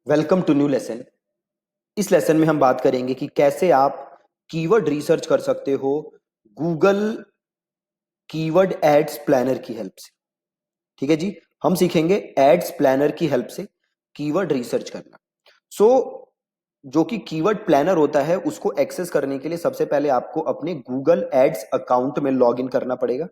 Welcome to new lesson. इस lesson में हम बात करेंगे कि कैसे आप कीवर्ड रिसर्च कर सकते हो गूगल कीवर्ड एड्स प्लानर की हेल्प से। ठीक है जी, हम सीखेंगे एड्स प्लानर की हेल्प से कीवर्ड रिसर्च करना। सो जो कि कीवर्ड प्लानर होता है उसको एक्सेस करने के लिए सबसे पहले आपको अपने गूगल एड्स अकाउंट में लॉग इन करना पड़ेगा।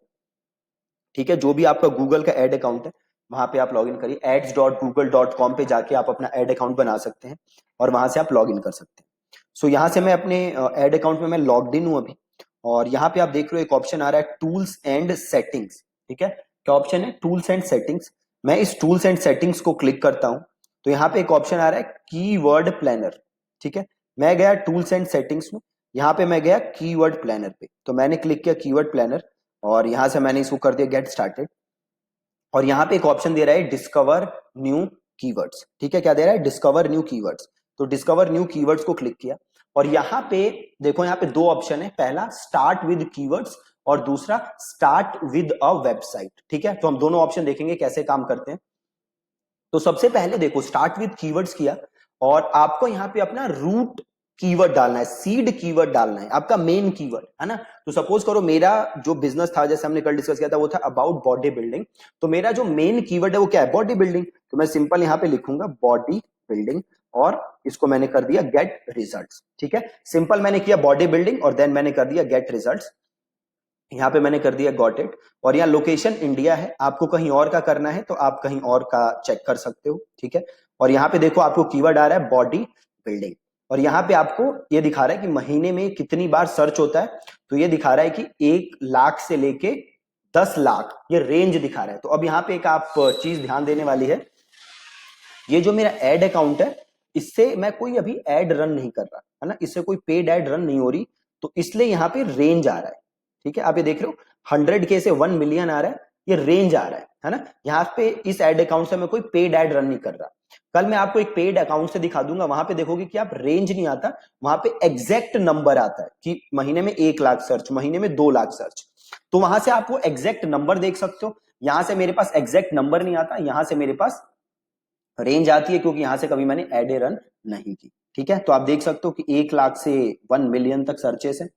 ठीक है, जो भी आपका गूगल का एड अकाउंट है वहां पे आप लॉग इन करिए। ads.google.com पे जाके आप अपना एड अकाउंट बना सकते हैं और वहां से आप लॉग इन कर सकते हैं। सो यहाँ से मैं अपने एड अकाउंट में मैं लॉग्ड इन हूं अभी। और यहाँ पे आप देख रहे हो एक ऑप्शन आ रहा है टूल्स एंड सेटिंग्स। ठीक है, क्या ऑप्शन है? Tools and settings. मैं इस टूल्स एंड सेटिंग्स को क्लिक करता हूं तो यहाँ पे एक ऑप्शन आ रहा है कीवर्ड प्लानर। ठीक है, मैं गया टूल्स एंड सेटिंग्स में, यहाँ पे मैं गया कीवर्ड प्लानर पे, तो मैंने क्लिक किया कीवर्ड प्लानर और यहां से मैंने इसको कर दिया गेट स्टार्टेड। और यहाँ पे एक ऑप्शन दे रहा है डिस्कवर न्यू कीवर्ड्स। ठीक है, क्या दे रहा है? Discover new keywords. तो डिस्कवर न्यू कीवर्ड्स को क्लिक किया और यहाँ पे देखो, यहाँ पे दो ऑप्शन है, पहला स्टार्ट विद कीवर्ड्स और दूसरा स्टार्ट विद अ वेबसाइट। ठीक है, तो हम दोनों ऑप्शन देखेंगे कैसे काम करते हैं। तो सबसे पहले देखो स्टार्ट विद कीवर्ड्स किया और आपको यहाँ पे अपना रूट कीवर्ड डालना है, सीड कीवर्ड डालना है, आपका मेन कीवर्ड है ना। तो सपोज करो मेरा जो बिजनेस था, जैसे हमने कल डिस्कस किया था, वो था अबाउट बॉडी बिल्डिंग। तो मेरा जो मेन कीवर्ड है वो क्या है? Body building. तो मैं सिंपल यहाँ पे लिखूंगा बॉडी बिल्डिंग और इसको मैंने कर दिया गेट रिजल्ट्स। ठीक है, सिंपल मैंने किया बॉडी बिल्डिंग और देन मैंने कर दिया गेट रिजल्ट्स। यहाँ पे मैंने कर दिया गॉट इट। और यहाँ लोकेशन इंडिया है, आपको कहीं और का करना है तो आप कहीं और का चेक कर सकते हो। ठीक है, और यहाँ पे देखो आपको कीवर्ड आ रहा है बॉडी बिल्डिंग और यहाँ पे आपको ये दिखा रहा है कि महीने में कितनी बार सर्च होता है। तो ये दिखा रहा है कि 1 लाख से लेके 10 लाख, ये रेंज दिखा रहा है। तो अब यहाँ पे एक आप चीज ध्यान देने वाली है, ये जो मेरा एड अकाउंट है इससे मैं कोई अभी एड रन नहीं कर रहा है ना, इससे कोई पेड एड रन नहीं हो रही, तो इसलिए यहाँ पे रेंज आ रहा है। ठीक है, आप ये देख रहे हो 100K से 1 मिलियन आ रहा है, ये रेंज आ रहा है ना। यहाँ पे इस एड अकाउंट से मैं कोई पेड एड रन नहीं कर रहा। कल मैं आपको एक पेड अकाउंट से दिखा दूंगा, वहां पे देखोगे कि आप रेंज नहीं आता, वहां पे एग्जैक्ट नंबर आता है कि महीने में 1 लाख सर्च, महीने में 2 लाख सर्च। तो वहां से आप वो एग्जैक्ट नंबर देख सकते हो। यहां से मेरे पास एग्जैक्ट नंबर नहीं आता, यहां से मेरे पास रेंज आती है क्योंकि यहां से कभी मैंने एड रन नहीं की। ठीक है, तो आप देख सकते हो कि 1 लाख से 1 मिलियन तक सर्चेस है।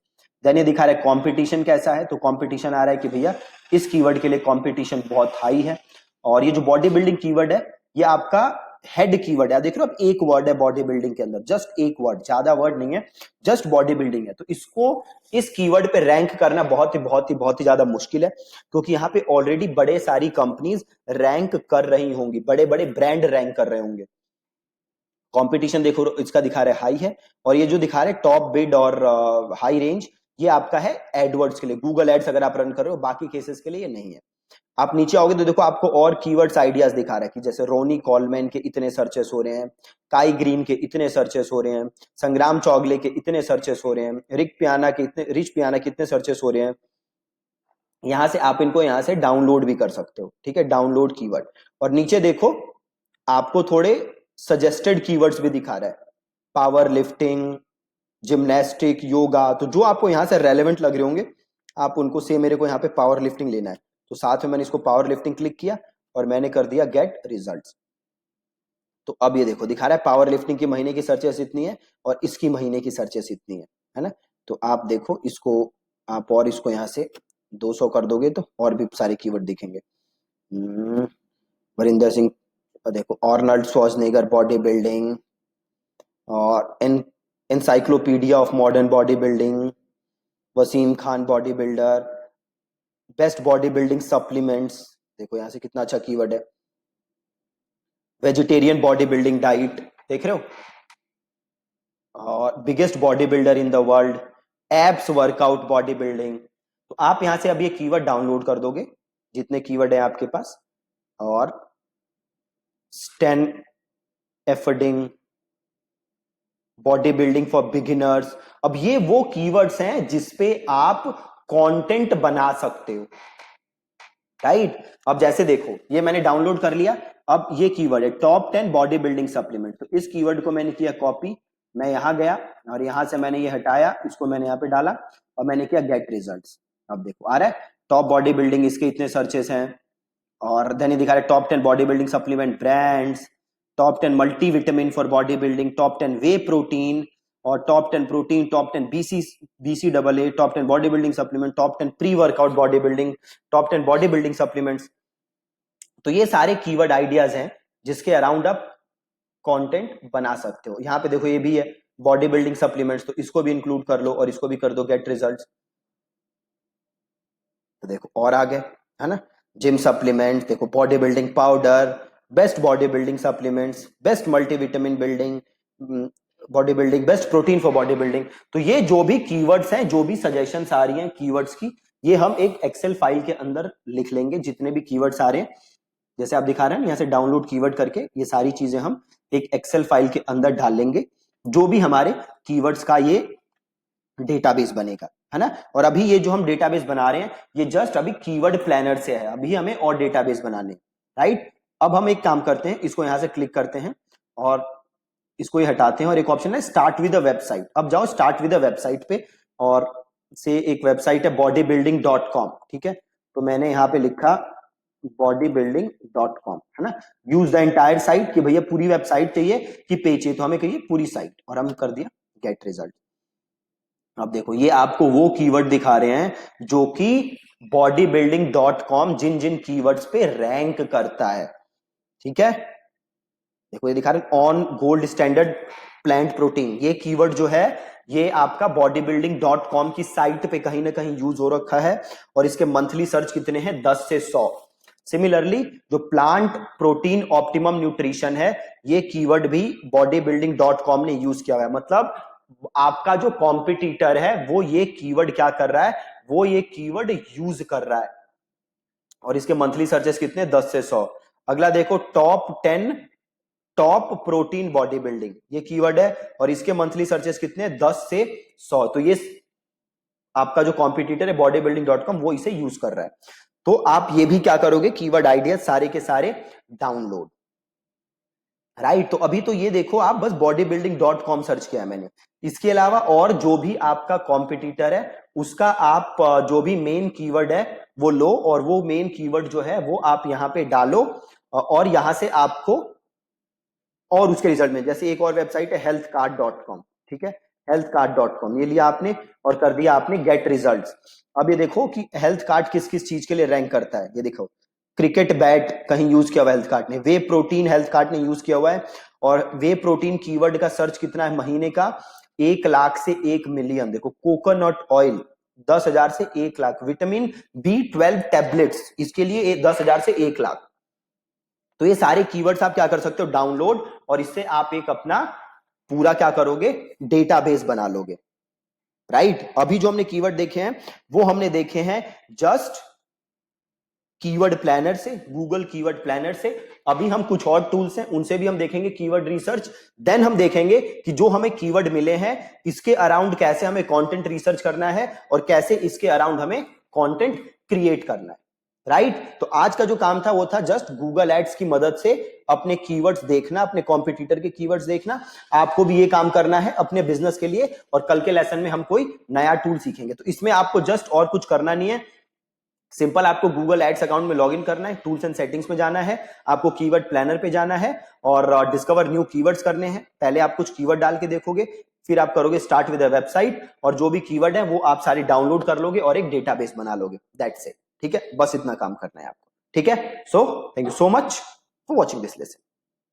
देन ये दिखा रहा है कंपटीशन कैसा है, तो कंपटीशन आ रहा है कि भैया इस कीवर्ड के लिए कंपटीशन बहुत हाई है। और ये जो बॉडी बिल्डिंग कीवर्ड है ये आपका हेड कीवर्ड है, देख रहे हो आप, एक वर्ड है बॉडी बिल्डिंग के अंदर, जस्ट एक वर्ड, ज्यादा वर्ड नहीं है, जस्ट बॉडी बिल्डिंग है। तो इसको इस कीवर्ड पे रैंक करना बहुत ही ज्यादा मुश्किल है क्योंकि यहाँ पे ऑलरेडी बड़े सारी कंपनीज रैंक कर रही होंगी, बड़े बड़े ब्रांड रैंक कर रहे होंगे। कंपटीशन देखो इसका दिखा रहा है हाई है। और ये जो दिखा रहा है टॉप बिड और हाई रेंज, ये आपका है एडवर्ड्स के लिए, गूगल एड्स अगर आप रन कर रहे हो, बाकी केसेस के लिए ये नहीं है। आप नीचे आओगे तो देखो आपको और कीवर्ड्स आइडियाज दिखा रहा है कि जैसे रोनी कॉलमैन के इतने सर्चेस हो रहे हैं, काई ग्रीन के इतने सर्चेस हो रहे हैं, संग्राम चौगले के इतने सर्चेस हो रहे हैं, रिच पियाना के इतने सर्चेस हो रहे हैं। यहां से आप इनको यहां से डाउनलोड भी कर सकते हो। ठीक है, डाउनलोड कीवर्ड। और नीचे देखो आपको थोड़े सजेस्टेड कीवर्ड्स भी दिखा रहा है, पावर लिफ्टिंग, जिम्नास्टिक, योगा। तो जो आपको यहां से रेलेवेंट लग रहे होंगे आप उनको से, मेरे को यहाँ पे पावर लिफ्टिंग लेना है तो साथ में मैंने इसको पावर लिफ्टिंग क्लिक किया और मैंने कर दिया गेट रिजल्ट्स। तो अब ये देखो दिखा रहा है पावर लिफ्टिंग की महीने की सर्चेस इतनी है और इसकी महीने की सर्चेस इतनी है ना। तो आप देखो इसको, आप और इसको यहाँ से 200 कर दोगे तो और भी सारे कीवर्ड दिखेंगे। वरिंदर सिंह, देखो अर्नल्ड श्वार्ज़नेगर बॉडी बिल्डिंग, और encyclopedia of modern body building, Wasim Khan body builder, best body building supplements, देखो यहाँ से कितना अच्छा कीवर्ड है, वेजिटेरियन बॉडी बिल्डिंग डाइट, देख रहे हो, और biggest body builder in the world, abs workout body building. तो आप यहां से अब ये कीवर्ड डाउनलोड कर दोगे जितने कीवर्ड है आपके पास, और Stan Efferding, body building for beginners. अब ये वो कीवर्ड्स हैं जिसपे आप कंटेंट बना सकते हो, राइट। अब जैसे देखो ये मैंने डाउनलोड कर लिया, अब ये कीवर्ड है टॉप 10 बॉडी बिल्डिंग सप्लीमेंट, तो इस कीवर्ड को मैंने किया कॉपी, मैं यहां गया और यहां से मैंने ये हटाया, इसको मैंने यहाँ पे डाला और मैंने किया गेट रिजल्ट्स। अब देखो आ रहा है टॉप बॉडी बिल्डिंग, इसके इतने सर्चेस हैं। और देन ये दिखा रहा है top 10 body building supplement brands, top 10 multivitamin for body building, top 10 whey protein, और top 10 protein, top 10 BCAA, top 10 body building supplement, top 10 pre workout body building, top 10 body building supplements. तो ये सारे keyword ideas हैं जिसके around आप content बना सकते हो। यहां पे देखो ये भी है बॉडी बिल्डिंग सप्लीमेंट्स, तो इसको भी इंक्लूड कर लो और इसको भी कर दो गेट रिजल्ट्स। तो देखो और आगे है ना, जिम सप्लीमेंट, देखो body building powder, best body building supplements, best multivitamin building body building, best protein for body building. तो ये जो भी कीवर्ड्स हैं, जो भी सजेशंस आ रही हैं कीवर्ड्स की, ये हम एक एक्सेल फाइल के अंदर लिख लेंगे। जितने भी कीवर्ड्स आ रहे हैं, जैसे आप दिखा रहे हैं यहाँ से डाउनलोड कीवर्ड करके, ये सारी चीजें हम एक एक्सेल फाइल के अंदर डाल लेंगे, जो भी हमारे कीवर्ड्स का ये डेटाबेस बनेगा, है ना। और अभी ये जो हम डेटाबेस बना रहे हैं, ये जस्ट अभी कीवर्ड प्लानर से है, अभी हमें और डेटाबेस बनाने, राइट। अब हम एक काम करते हैं, इसको यहां से क्लिक करते हैं और इसको ये हटाते हैं, और एक ऑप्शन है स्टार्ट विद अ वेबसाइट। अब जाओ स्टार्ट विद अ वेबसाइट पे, और से एक वेबसाइट है bodybuilding.com, ठीक है। तो मैंने यहाँ पे लिखा bodybuilding.com, है ना। यूज द एंटायर साइट, कि भैया पूरी वेबसाइट चाहिए कि पेज चाहिए, तो हमें कहिए पूरी साइट, और हम कर दिया गेट रिजल्ट। अब देखो ये आपको वो कीवर्ड दिखा रहे हैं जो कि bodybuilding.com जिन जिन कीवर्ड्स पे रैंक करता है, ठीक है। देखो ये दिखा रहे हैं on gold standard plant protein, ये कीवर्ड जो है ये आपका bodybuilding.com की साइट पे कहीं ना कहीं यूज हो रखा है, और इसके मंथली सर्च कितने हैं, 10 से 100। सिमिलरली जो प्लांट प्रोटीन ऑप्टिमम न्यूट्रिशन है, ये कीवर्ड भी bodybuilding.com ने यूज किया हुआ है। मतलब आपका जो कॉम्पिटिटर है वो ये कीवर्ड क्या कर रहा है, वो ये कीवर्ड यूज कर रहा है, और इसके मंथली सर्चेस कितने, 10 से 100। अगला देखो top 10 top protein body building, ये कीवर्ड है, और इसके मंथली सर्चेस कितने, 10 से 100। तो ये आपका जो कॉम्पिटिटर है bodybuilding.com वो इसे यूज कर रहा है। तो आप ये भी क्या करोगे, कीवर्ड आइडिया सारे के सारे डाउनलोड, राइट। तो अभी तो ये देखो आप बस bodybuilding.com सर्च किया है मैंने, इसके अलावा और जो भी आपका कॉम्पिटिटर है उसका आप जो भी मेन कीवर्ड है वो लो, और वो मेन कीवर्ड जो है वो आप यहां पे डालो, और यहां से आपको और उसके रिजल्ट में, जैसे एक और वेबसाइट है healthcard.com, ठीक है, healthcard.com ये लिया आपने और कर दिया आपने गेट रिजल्ट्स। अब ये देखो कि हेल्थ कार्ड किस किस चीज के लिए रैंक करता है, ये देखो क्रिकेट बैट कहीं यूज किया हुआ है हेल्थ कार्ड ने, वे प्रोटीन हेल्थ कार्ड ने यूज किया हुआ है, और वे प्रोटीन कीवर्ड का सर्च कितना है महीने का, 1 लाख से 1 मिलियन। देखो कोकोनट ऑयल 10,000 से 1 लाख, विटामिन B12 टैबलेट्स इसके लिए 10,000 से 1 लाख। तो ये सारे कीवर्ड्स आप क्या कर सकते हो, डाउनलोड, और इससे आप एक अपना पूरा क्या करोगे, डेटाबेस बना लोगे, राइट। अभी जो हमने कीवर्ड देखे हैं वो हमने देखे हैं जस्ट कीवर्ड प्लानर से, गूगल कीवर्ड प्लानर से। अभी हम कुछ और टूल्स हैं उनसे भी हम देखेंगे कीवर्ड रिसर्च, देन हम देखेंगे कि जो हमें कीवर्ड मिले हैं इसके अराउंड कैसे हमें कंटेंट रिसर्च करना है, और कैसे इसके अराउंड हमें कंटेंट क्रिएट करना है, राइट। तो आज का जो काम था वो था जस्ट गूगल एड्स की मदद से अपने कीवर्ड्स देखना, अपने कॉम्पिटिटर के कीवर्ड्स देखना। आपको भी ये काम करना है अपने बिजनेस के लिए, और कल के लेसन में हम कोई नया टूल सीखेंगे। तो इसमें आपको जस्ट और कुछ करना नहीं है, सिंपल आपको गूगल एड्स अकाउंट में लॉगिन करना है, टूल्स एंड सेटिंग्स में जाना है, आपको कीवर्ड प्लानर पे जाना है, और डिस्कवर न्यू कीवर्ड्स करने हैं। पहले आप कुछ कीवर्ड डाल के देखोगे, फिर आप करोगे स्टार्ट विद अ वेबसाइट, और जो भी कीवर्ड है वो आप सारे डाउनलोड कर लोगे और एक डेटाबेस बना लोगे, दैट्स इट, ठीक है। बस इतना काम करना है आपको, ठीक है। So thank you so much for watching this lesson.